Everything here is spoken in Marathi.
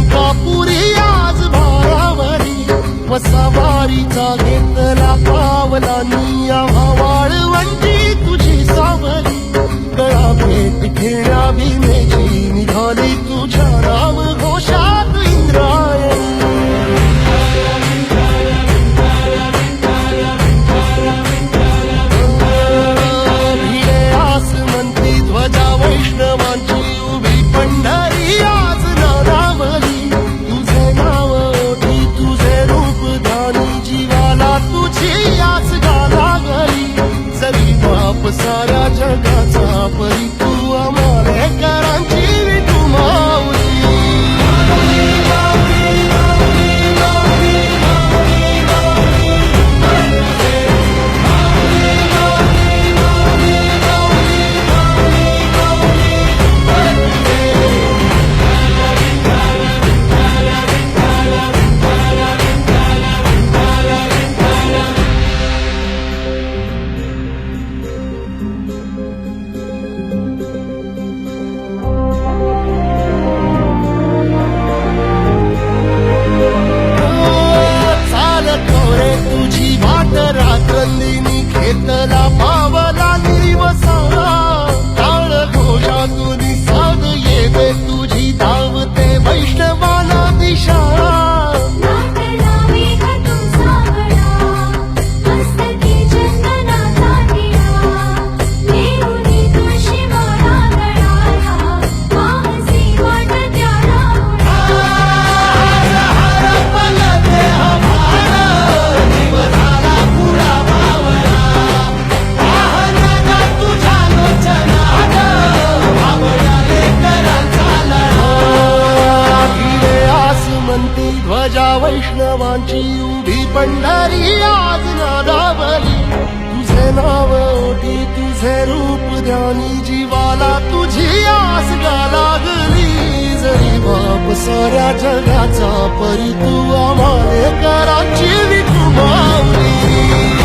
अंकापुरी आज भारावरी वसावारीचा घेतला पावलांनी आम्हा वाळवंटी तुझी सावली गळा भेट घेण्या भीमेची निघाली तुझ्या नाम घोषात इंद्रायणी भिडे आसमंती ध्वजा वैष्णवांची उभी पंढरी आज नानावली तुझे नाव ओठी तुझे रूप ध्यानी जीवाला तुझी आस लागली जरी बाप साऱ्या जगाचा परी तू आमालेकरांची विठू माऊली तुझी वाट रात्रंदिनी घेतला पावला दिवसा टाळ घोषातून साध येते तुझी धावते वैष्णवाला दिशा ध्वजा वैष्णवांची उभी पंढरी आज नादावली तुझे नाव ओठी तुझे रूप ध्यानी जीवाला तुझी आस लागली जरी बाप साऱ्या जगाचा परी तू आम्हालेकरांची विठू माऊली